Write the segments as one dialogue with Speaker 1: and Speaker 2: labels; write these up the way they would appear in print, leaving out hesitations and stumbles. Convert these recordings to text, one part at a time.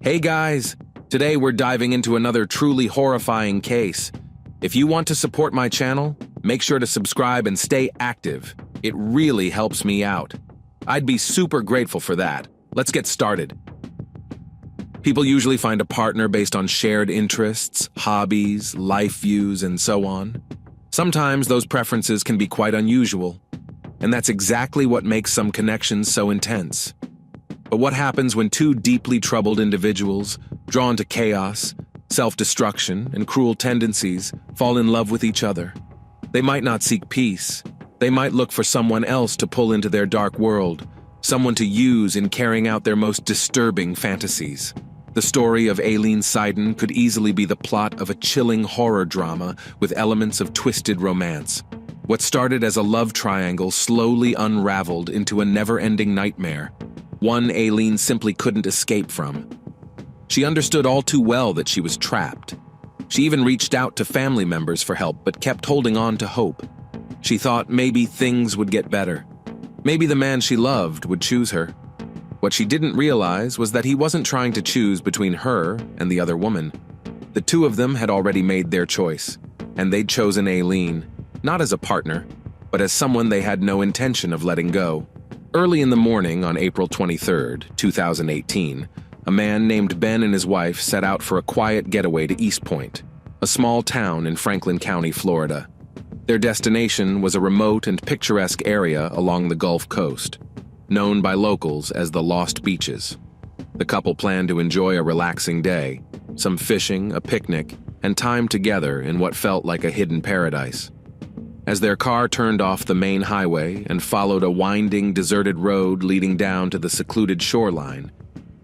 Speaker 1: Hey guys! Today we're diving into another truly horrifying case. If you want to support my channel, make sure to subscribe and stay active. It really helps me out. I'd be super grateful for that. Let's get started. People usually find a partner based on shared interests, hobbies, life views, and so on. Sometimes those preferences can be quite unusual, and that's exactly what makes some connections so intense. But what happens when two deeply troubled individuals, drawn to chaos, self-destruction, and cruel tendencies, fall in love with each other? They might not seek peace. They might look for someone else to pull into their dark world, someone to use in carrying out their most disturbing fantasies. The story of Aileen Seiden could easily be the plot of a chilling horror drama with elements of twisted romance. What started as a love triangle slowly unraveled into a never-ending nightmare, one Aileen simply couldn't escape from. She understood all too well that she was trapped. She even reached out to family members for help, but kept holding on to hope. She thought maybe things would get better. Maybe the man she loved would choose her. What she didn't realize was that he wasn't trying to choose between her and the other woman. The two of them had already made their choice, and they'd chosen Aileen, not as a partner, but as someone they had no intention of letting go. Early in the morning on April 23, 2018, a man named Ben and his wife set out for a quiet getaway to East Point, a small town in Franklin County, Florida. Their destination was a remote and picturesque area along the Gulf Coast, known by locals as the Lost Beaches. The couple planned to enjoy a relaxing day, some fishing, a picnic, and time together in what felt like a hidden paradise. As their car turned off the main highway and followed a winding, deserted road leading down to the secluded shoreline,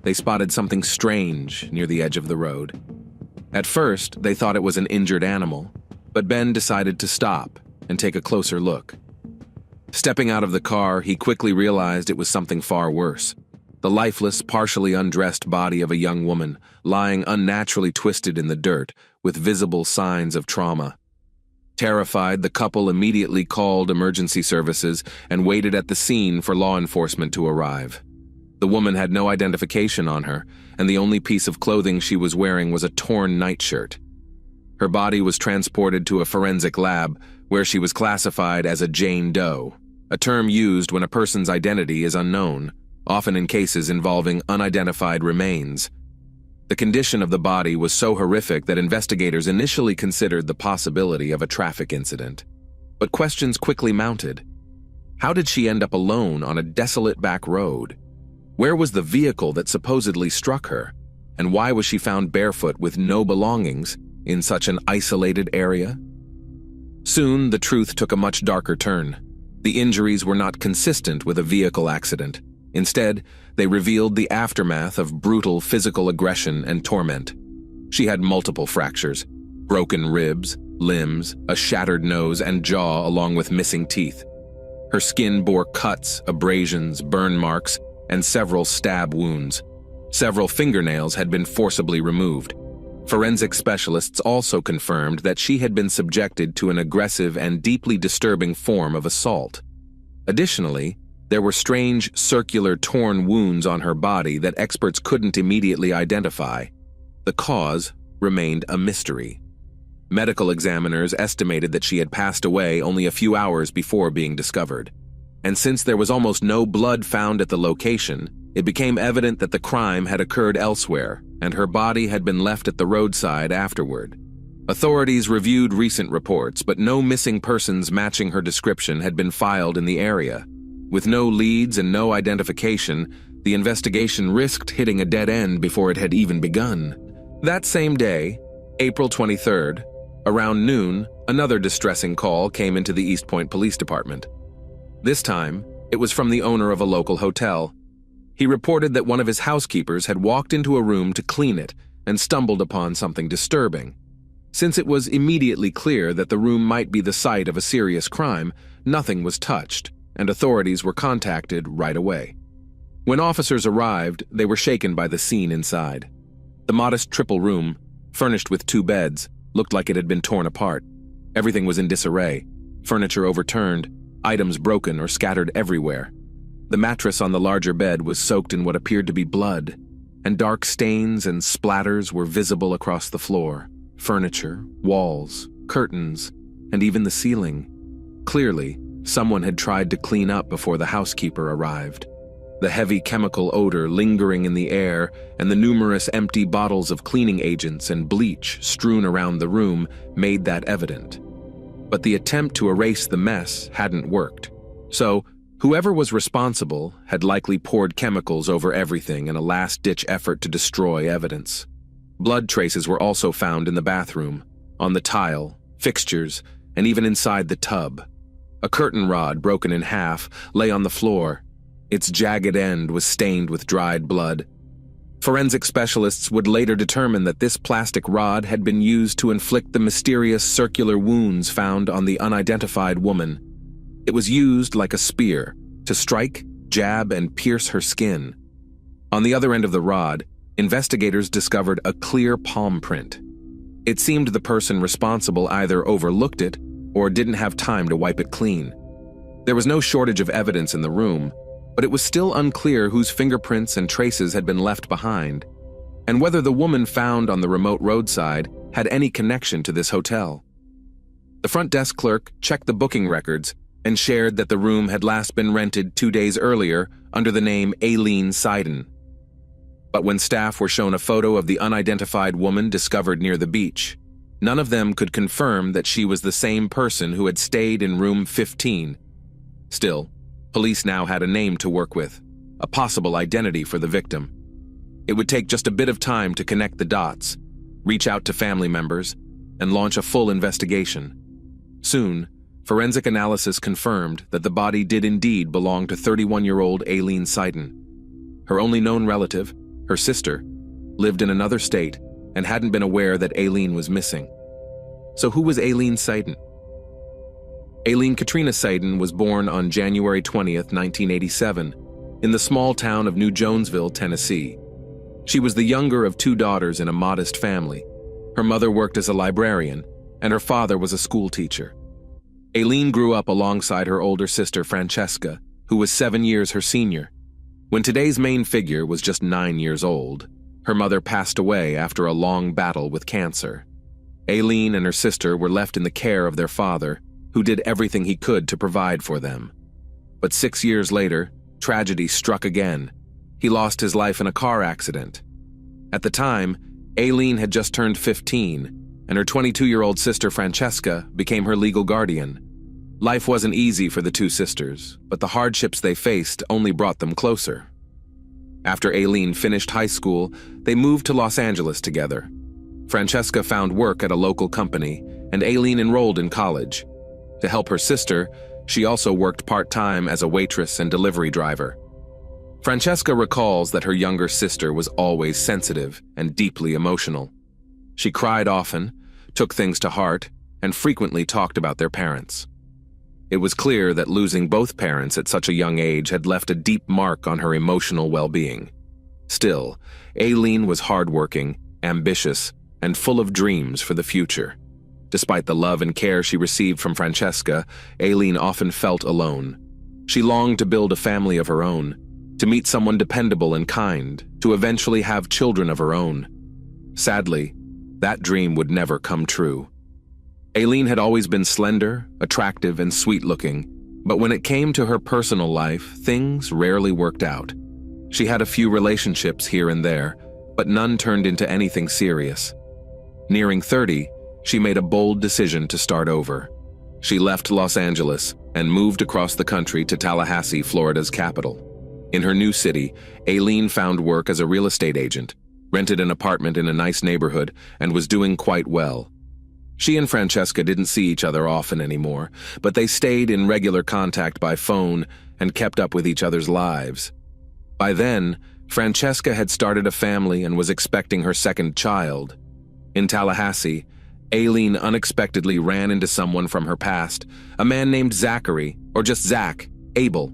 Speaker 1: they spotted something strange near the edge of the road. At first, they thought it was an injured animal, but Ben decided to stop and take a closer look. Stepping out of the car, he quickly realized it was something far worse. The lifeless, partially undressed body of a young woman, lying unnaturally twisted in the dirt, with visible signs of trauma. Terrified, the couple immediately called emergency services and waited at the scene for law enforcement to arrive. The woman had no identification on her, and the only piece of clothing she was wearing was a torn nightshirt. Her body was transported to a forensic lab, where she was classified as a Jane Doe, a term used when a person's identity is unknown, often in cases involving unidentified remains. The condition of the body was so horrific that investigators initially considered the possibility of a traffic incident. But questions quickly mounted. How did she end up alone on a desolate back road? Where was the vehicle that supposedly struck her? And why was she found barefoot with no belongings in such an isolated area? Soon, the truth took a much darker turn. The injuries were not consistent with a vehicle accident. Instead, they revealed the aftermath of brutal physical aggression and torment. She had multiple fractures, broken ribs, limbs, a shattered nose and jaw along with missing teeth. Her skin bore cuts, abrasions, burn marks, and several stab wounds. Several fingernails had been forcibly removed. Forensic specialists also confirmed that she had been subjected to an aggressive and deeply disturbing form of assault. Additionally, there were strange, circular, torn wounds on her body that experts couldn't immediately identify. The cause remained a mystery. Medical examiners estimated that she had passed away only a few hours before being discovered. And since there was almost no blood found at the location, it became evident that the crime had occurred elsewhere, and her body had been left at the roadside afterward. Authorities reviewed recent reports, but no missing persons matching her description had been filed in the area. With no leads and no identification, the investigation risked hitting a dead end before it had even begun. That same day, April 23rd, around noon, another distressing call came into the East Point Police Department. This time, it was from the owner of a local hotel. He reported that one of his housekeepers had walked into a room to clean it and stumbled upon something disturbing. Since it was immediately clear that the room might be the site of a serious crime, nothing was touched, and authorities were contacted right away. When officers arrived, they were shaken by the scene inside. The modest triple room, furnished with 2 beds, looked like it had been torn apart. Everything was in disarray, furniture overturned, items broken or scattered everywhere. The mattress on the larger bed was soaked in what appeared to be blood. and dark stains and splatters were visible across the floor, furniture, walls, curtains, and even the ceiling. Clearly, someone had tried to clean up before the housekeeper arrived. The heavy chemical odor lingering in the air and the numerous empty bottles of cleaning agents and bleach strewn around the room made that evident. But the attempt to erase the mess hadn't worked. So, whoever was responsible had likely poured chemicals over everything in a last-ditch effort to destroy evidence. Blood traces were also found in the bathroom, on the tile, fixtures, and even inside the tub. A curtain rod broken in half lay on the floor. Its jagged end was stained with dried blood. Forensic specialists would later determine that this plastic rod had been used to inflict the mysterious circular wounds found on the unidentified woman. It was used like a spear, to strike, jab, and pierce her skin. On the other end of the rod, investigators discovered a clear palm print. It seemed the person responsible either overlooked it or didn't have time to wipe it clean. There was no shortage of evidence in the room, but it was still unclear whose fingerprints and traces had been left behind, and whether the woman found on the remote roadside had any connection to this hotel. The front desk clerk checked the booking records and shared that the room had last been rented 2 days earlier under the name Aileen Seiden. But when staff were shown a photo of the unidentified woman discovered near the beach, none of them could confirm that she was the same person who had stayed in room 15. Still, police now had a name to work with, a possible identity for the victim. It would take just a bit of time to connect the dots, reach out to family members, and launch a full investigation. Soon, forensic analysis confirmed that the body did indeed belong to 31-year-old Aileen Seiden. Her only known relative, her sister, lived in another state and hadn't been aware that Aileen was missing. So who was Aileen Seiden? Aileen Katrina Seiden was born on January 20th, 1987, in the small town of New Jonesville, Tennessee. She was the younger of 2 daughters in a modest family. Her mother worked as a librarian, and her father was a school teacher. Aileen grew up alongside her older sister Francesca, who was 7 years her senior. When today's main figure was just 9 years old, her mother passed away after a long battle with cancer. Aileen and her sister were left in the care of their father, who did everything he could to provide for them. But 6 years later, tragedy struck again. He lost his life in a car accident. At the time, Aileen had just turned 15, and her 22-year-old sister Francesca became her legal guardian. Life wasn't easy for the 2 sisters, but the hardships they faced only brought them closer. After Aileen finished high school, they moved to Los Angeles together. Francesca found work at a local company, and Aileen enrolled in college. To help her sister, she also worked part-time as a waitress and delivery driver. Francesca recalls that her younger sister was always sensitive and deeply emotional. She cried often, took things to heart, and frequently talked about their parents. It was clear that losing both parents at such a young age had left a deep mark on her emotional well-being. Still, Aileen was hardworking, ambitious, and full of dreams for the future. Despite the love and care she received from Francesca, Aileen often felt alone. She longed to build a family of her own, to meet someone dependable and kind, to eventually have children of her own. Sadly, that dream would never come true. Aileen had always been slender, attractive, and sweet-looking, but when it came to her personal life, things rarely worked out. She had a few relationships here and there, but none turned into anything serious. Nearing 30, she made a bold decision to start over. She left Los Angeles and moved across the country to Tallahassee, Florida's capital. In her new city, Aileen found work as a real estate agent, rented an apartment in a nice neighborhood, and was doing quite well. She and Francesca didn't see each other often anymore, but they stayed in regular contact by phone and kept up with each other's lives. By then, Francesca had started a family and was expecting her second child. In Tallahassee, Aileen unexpectedly ran into someone from her past, a man named Zachary, or just Zach, Abel.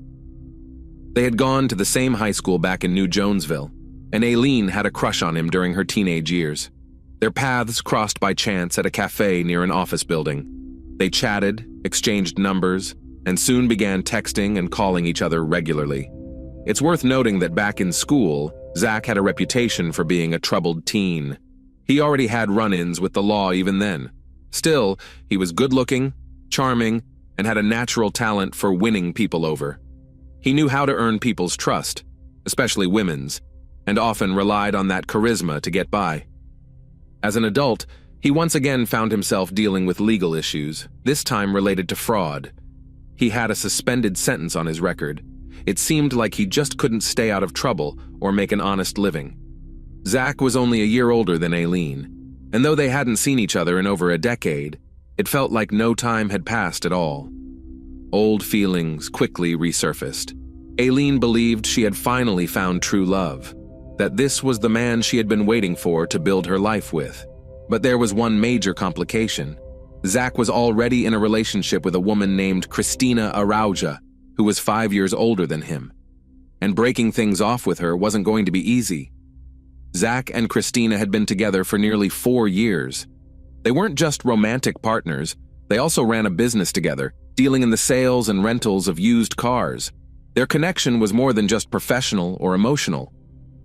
Speaker 1: They had gone to the same high school back in New Jonesville, and Aileen had a crush on him during her teenage years. Their paths crossed by chance at a cafe near an office building. They chatted, exchanged numbers, and soon began texting and calling each other regularly. It's worth noting that back in school, Zach had a reputation for being a troubled teen. He already had run-ins with the law even then. Still, he was good-looking, charming, and had a natural talent for winning people over. He knew how to earn people's trust, especially women's, and often relied on that charisma to get by. As an adult, he once again found himself dealing with legal issues, this time related to fraud. He had a suspended sentence on his record. It seemed like he just couldn't stay out of trouble or make an honest living. Zach was only a year older than Aileen, and though they hadn't seen each other in over a decade, it felt like no time had passed at all. Old feelings quickly resurfaced. Aileen believed she had finally found true love, that this was the man she had been waiting for to build her life with. But there was one major complication. Zach was already in a relationship with a woman named Cristina Araujo, who was 5 years older than him. And breaking things off with her wasn't going to be easy. Zach and Cristina had been together for nearly 4 years. They weren't just romantic partners, they also ran a business together, dealing in the sales and rentals of used cars. Their connection was more than just professional or emotional.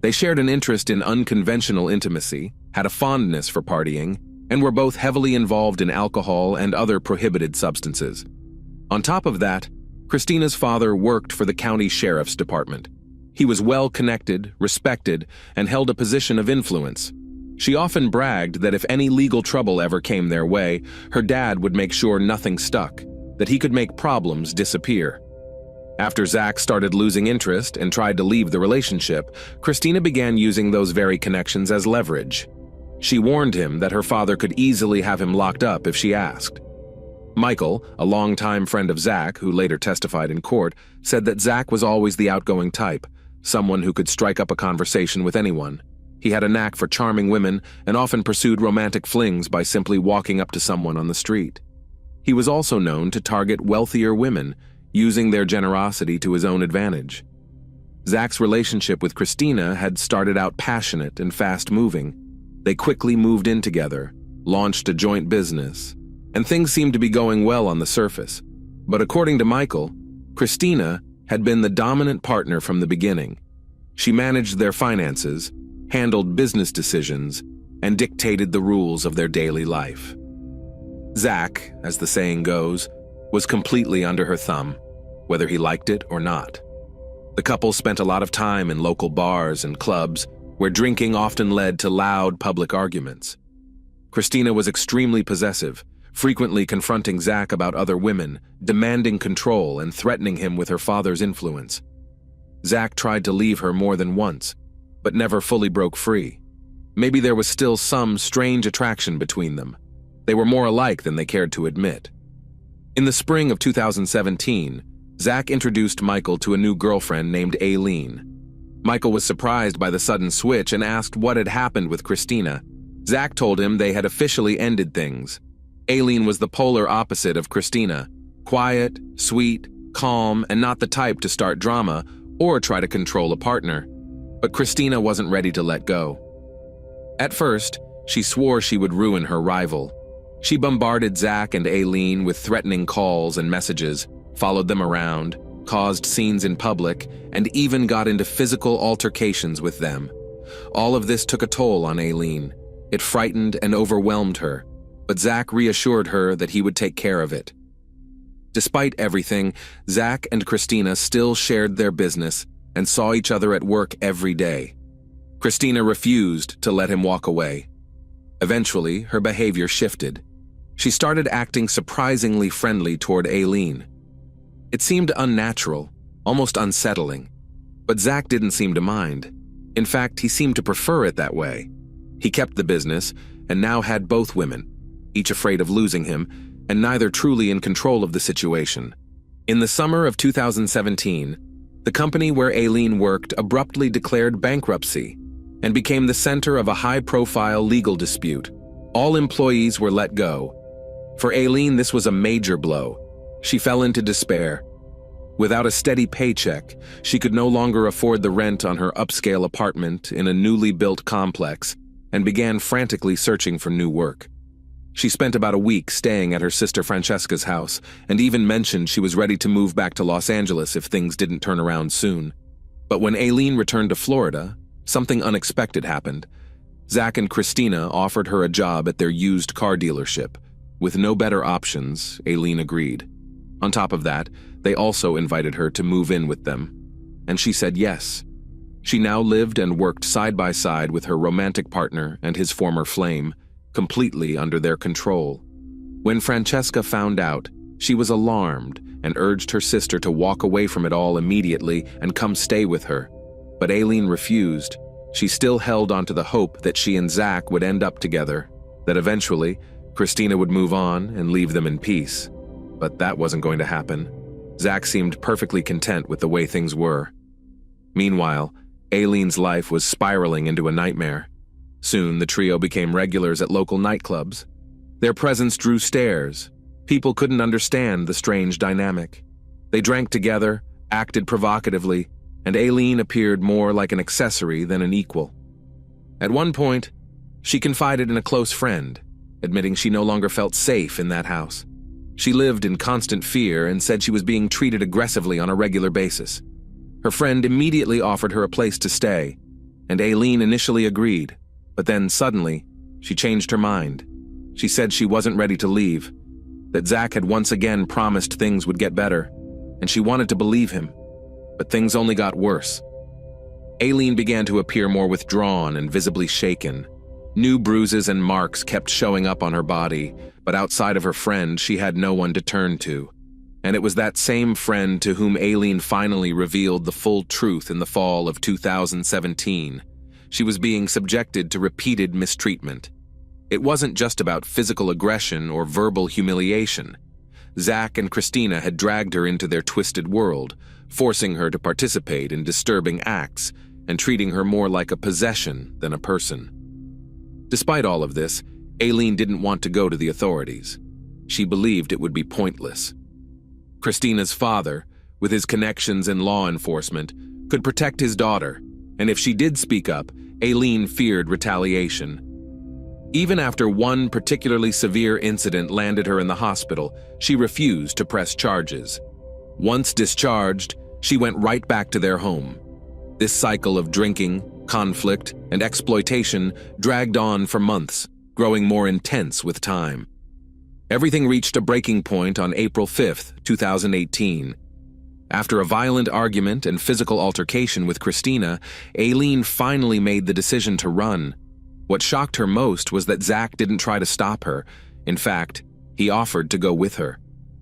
Speaker 1: They shared an interest in unconventional intimacy, had a fondness for partying, and were both heavily involved in alcohol and other prohibited substances. On top of that, Christina's father worked for the county sheriff's department. He was well-connected, respected, and held a position of influence. She often bragged that if any legal trouble ever came their way, her dad would make sure nothing stuck, that he could make problems disappear. After Zach started losing interest and tried to leave the relationship, Cristina began using those very connections as leverage. She warned him that her father could easily have him locked up if she asked. Michael, a longtime friend of Zach who later testified in court, said that Zach was always the outgoing type, someone who could strike up a conversation with anyone. He had a knack for charming women and often pursued romantic flings by simply walking up to someone on the street. He was also known to target wealthier women, using their generosity to his own advantage. Zach's relationship with Cristina had started out passionate and fast-moving. They quickly moved in together, launched a joint business, and things seemed to be going well on the surface. But according to Michael, Cristina had been the dominant partner from the beginning. She managed their finances, handled business decisions, and dictated the rules of their daily life. Zach, as the saying goes, was completely under her thumb, whether he liked it or not. The couple spent a lot of time in local bars and clubs, where drinking often led to loud public arguments. Cristina was extremely possessive, frequently confronting Zach about other women, demanding control and threatening him with her father's influence. Zach tried to leave her more than once, but never fully broke free. Maybe there was still some strange attraction between them. They were more alike than they cared to admit. In the spring of 2017, Zach introduced Michael to a new girlfriend named Aileen. Michael was surprised by the sudden switch and asked what had happened with Cristina. Zach told him they had officially ended things. Aileen was the polar opposite of Cristina, quiet, sweet, calm, and not the type to start drama or try to control a partner. But Cristina wasn't ready to let go. At first, she swore she would ruin her rival. She bombarded Zach and Aileen with threatening calls and messages, followed them around, caused scenes in public, and even got into physical altercations with them. All of this took a toll on Aileen. It frightened and overwhelmed her, but Zach reassured her that he would take care of it. Despite everything, Zach and Cristina still shared their business and saw each other at work every day. Cristina refused to let him walk away. Eventually, her behavior shifted. She started acting surprisingly friendly toward Aileen. It seemed unnatural, almost unsettling, but Zach didn't seem to mind. In fact, he seemed to prefer it that way. He kept the business and now had both women, each afraid of losing him, and neither truly in control of the situation. In the summer of 2017, the company where Aileen worked abruptly declared bankruptcy and became the center of a high-profile legal dispute. All employees were let go. For Aileen, this was a major blow. She fell into despair. Without a steady paycheck, she could no longer afford the rent on her upscale apartment in a newly built complex and began frantically searching for new work. She spent about a week staying at her sister Francesca's house and even mentioned she was ready to move back to Los Angeles if things didn't turn around soon. But when Aileen returned to Florida, something unexpected happened. Zach and Christina offered her a job at their used car dealership. With no better options, Aileen agreed. On top of that, they also invited her to move in with them, and she said yes. She now lived and worked side by side with her romantic partner and his former flame, completely under their control. When Francesca found out, she was alarmed and urged her sister to walk away from it all immediately and come stay with her. But Aileen refused. She still held onto the hope that she and Zach would end up together, that eventually Christina would move on and leave them in peace. But that wasn't going to happen. Zach seemed perfectly content with the way things were. Meanwhile, Aileen's life was spiraling into a nightmare. Soon, the trio became regulars at local nightclubs. Their presence drew stares. People couldn't understand the strange dynamic. They drank together, acted provocatively, and Aileen appeared more like an accessory than an equal. At one point, she confided in a close friend, admitting she no longer felt safe in that house. She lived in constant fear and said she was being treated aggressively on a regular basis. Her friend immediately offered her a place to stay, and Aileen initially agreed, but then suddenly, she changed her mind. She said she wasn't ready to leave, that Zach had once again promised things would get better, and she wanted to believe him. But things only got worse. Aileen began to appear more withdrawn and visibly shaken. New bruises and marks kept showing up on her body, but outside of her friend, she had no one to turn to. And it was that same friend to whom Aileen finally revealed the full truth in the fall of 2017. She was being subjected to repeated mistreatment. It wasn't just about physical aggression or verbal humiliation. Zach and Christina had dragged her into their twisted world, forcing her to participate in disturbing acts and treating her more like a possession than a person. Despite all of this, Aileen didn't want to go to the authorities. She believed it would be pointless. Christina's father, with his connections in law enforcement, could protect his daughter, and if she did speak up, Aileen feared retaliation. Even after one particularly severe incident landed her in the hospital, she refused to press charges. Once discharged, she went right back to their home. This cycle of drinking, conflict, and exploitation dragged on for months, growing more intense with time. Everything reached a breaking point on April 5, 2018. After a violent argument and physical altercation with Christina, Aileen finally made the decision to run. What shocked her most was that Zach didn't try to stop her. In fact, he offered to go with her.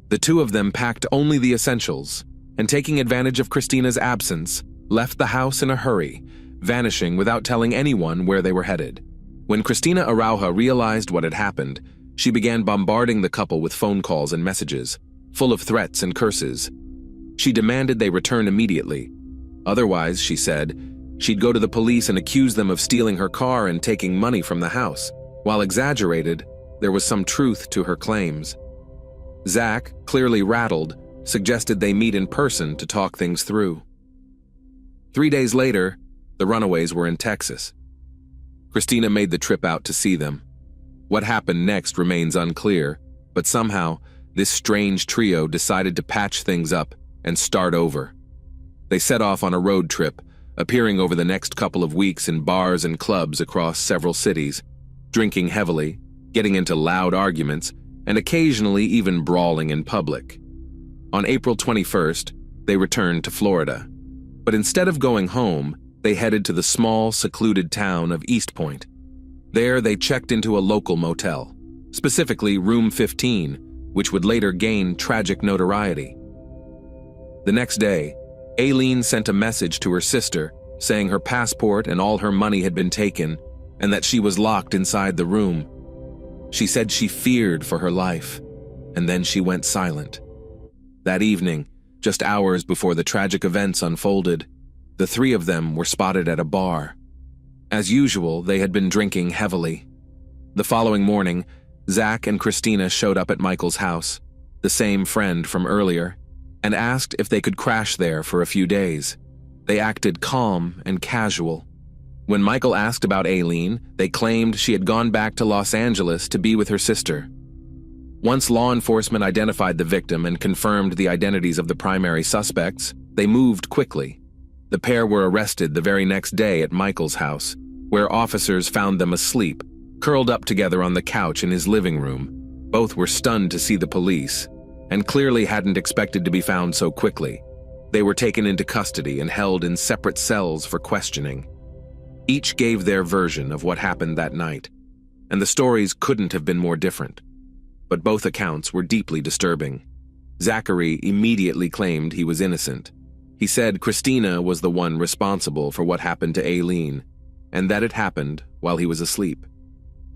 Speaker 1: The two of them packed only the essentials, and taking advantage of Christina's absence, left the house in a hurry, vanishing without telling anyone where they were headed. When Christina Araujo realized what had happened, she began bombarding the couple with phone calls and messages, full of threats and curses. She demanded they return immediately. Otherwise, she said, she'd go to the police and accuse them of stealing her car and taking money from the house. While exaggerated, there was some truth to her claims. Zach, clearly rattled, suggested they meet in person to talk things through. 3 days later, the runaways were in Texas. Christina made the trip out to see them. What happened next remains unclear, but somehow, this strange trio decided to patch things up and start over. They set off on a road trip, appearing over the next couple of weeks in bars and clubs across several cities, drinking heavily, getting into loud arguments, and occasionally even brawling in public. On April 21st, they returned to Florida. But instead of going home, they headed to the small, secluded town of East Point. There, they checked into a local motel, specifically Room 15, which would later gain tragic notoriety. The next day, Aileen sent a message to her sister saying her passport and all her money had been taken and that she was locked inside the room. She said she feared for her life, and then she went silent. That evening, just hours before the tragic events unfolded, the three of them were spotted at a bar. As usual, they had been drinking heavily. The following morning, Zach and Christina showed up at Michael's house, the same friend from earlier, and asked if they could crash there for a few days. They acted calm and casual. When Michael asked about Aileen, they claimed she had gone back to Los Angeles to be with her sister. Once law enforcement identified the victim and confirmed the identities of the primary suspects, they moved quickly. The pair were arrested the very next day at Michael's house, where officers found them asleep, curled up together on the couch in his living room. Both were stunned to see the police, and clearly hadn't expected to be found so quickly. They were taken into custody and held in separate cells for questioning. Each gave their version of what happened that night, and the stories couldn't have been more different. But both accounts were deeply disturbing. Zachary immediately claimed he was innocent. He said Christina was the one responsible for what happened to Aileen, and that it happened while he was asleep.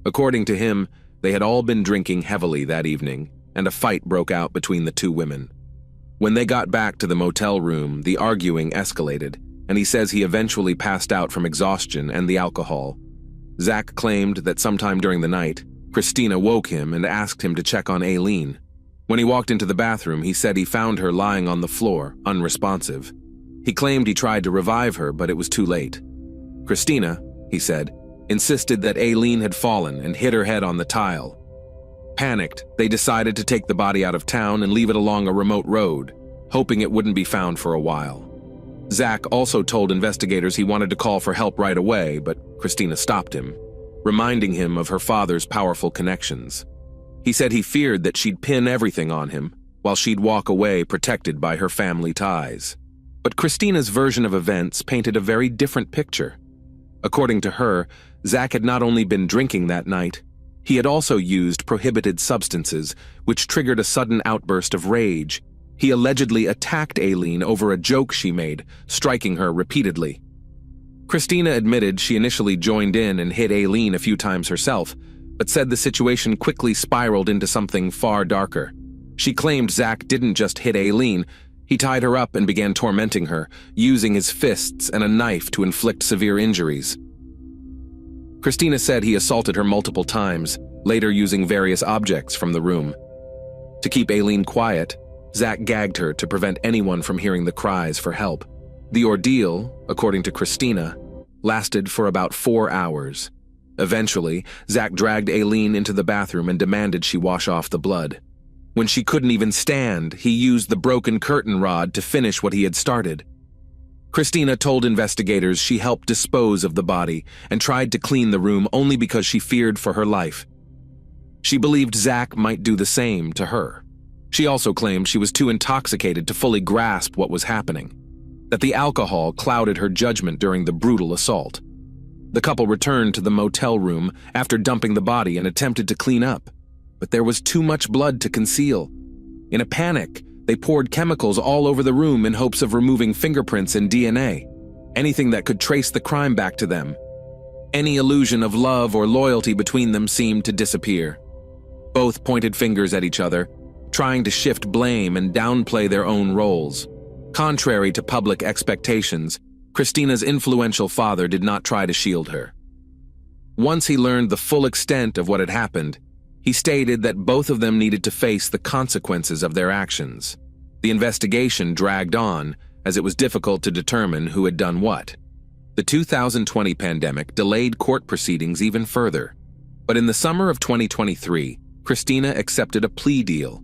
Speaker 1: According to him, they had all been drinking heavily that evening, and a fight broke out between the two women. When they got back to the motel room, the arguing escalated, and he says he eventually passed out from exhaustion and the alcohol. Zach claimed that sometime during the night, Christina woke him and asked him to check on Aileen. When he walked into the bathroom, he said he found her lying on the floor, unresponsive. He claimed he tried to revive her, but it was too late. Christina, he said, insisted that Aileen had fallen and hit her head on the tile. Panicked, they decided to take the body out of town and leave it along a remote road, hoping it wouldn't be found for a while. Zach also told investigators he wanted to call for help right away, but Christina stopped him, reminding him of her father's powerful connections. He said he feared that she'd pin everything on him, while she'd walk away protected by her family ties. But Christina's version of events painted a very different picture. According to her, Zach had not only been drinking that night, he had also used prohibited substances, which triggered a sudden outburst of rage. He allegedly attacked Aileen over a joke she made, striking her repeatedly. Christina admitted she initially joined in and hit Aileen a few times herself, but said the situation quickly spiraled into something far darker. She claimed Zach didn't just hit Aileen, he tied her up and began tormenting her, using his fists and a knife to inflict severe injuries. Christina said he assaulted her multiple times, later using various objects from the room. To keep Aileen quiet, Zach gagged her to prevent anyone from hearing the cries for help. The ordeal, according to Christina, lasted for about 4 hours. Eventually, Zach dragged Aileen into the bathroom and demanded she wash off the blood. When she couldn't even stand, he used the broken curtain rod to finish what he had started. Christina told investigators she helped dispose of the body and tried to clean the room only because she feared for her life. She believed Zach might do the same to her. She also claimed she was too intoxicated to fully grasp what was happening, that the alcohol clouded her judgment during the brutal assault. The couple returned to the motel room after dumping the body and attempted to clean up, but there was too much blood to conceal. In a panic, they poured chemicals all over the room in hopes of removing fingerprints and DNA, anything that could trace the crime back to them. Any illusion of love or loyalty between them seemed to disappear. Both pointed fingers at each other, trying to shift blame and downplay their own roles. Contrary to public expectations, Christina's influential father did not try to shield her. Once he learned the full extent of what had happened, he stated that both of them needed to face the consequences of their actions. The investigation dragged on, as it was difficult to determine who had done what. The 2020 pandemic delayed court proceedings even further. But in the summer of 2023, Christina accepted a plea deal.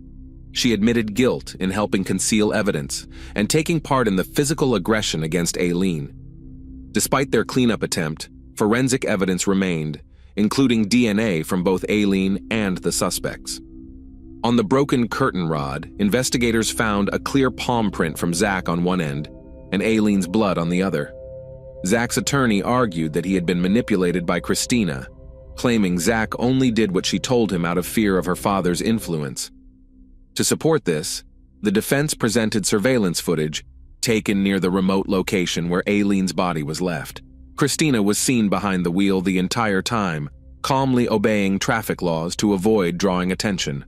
Speaker 1: She admitted guilt in helping conceal evidence and taking part in the physical aggression against Aileen. Despite their cleanup attempt, forensic evidence remained, including DNA from both Aileen and the suspects. On the broken curtain rod, investigators found a clear palm print from Zach on one end and Aileen's blood on the other. Zach's attorney argued that he had been manipulated by Christina, claiming Zach only did what she told him out of fear of her father's influence. To support this, the defense presented surveillance footage taken near the remote location where Aileen's body was left. Christina was seen behind the wheel the entire time, calmly obeying traffic laws to avoid drawing attention.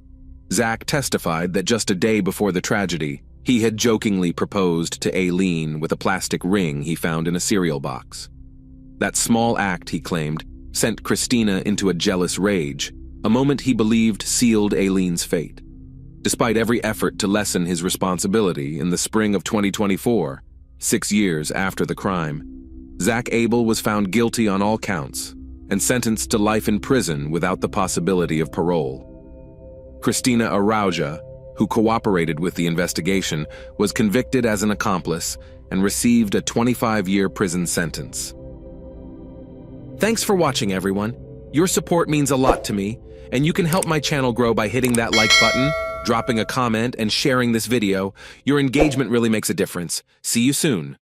Speaker 1: Zach testified that just a day before the tragedy, he had jokingly proposed to Aileen with a plastic ring he found in a cereal box. That small act, he claimed, sent Christina into a jealous rage, a moment he believed sealed Aileen's fate. Despite every effort to lessen his responsibility, in the spring of 2024, 6 years after the crime, Zach Abel was found guilty on all counts and sentenced to life in prison without the possibility of parole. Christina Arauja, who cooperated with the investigation, was convicted as an accomplice and received a 25-year prison sentence. Thanks for watching, everyone. Your support means a lot to me, and you can help my channel grow by hitting that like button, dropping a comment, and sharing this video. Your engagement really makes a difference. See you soon.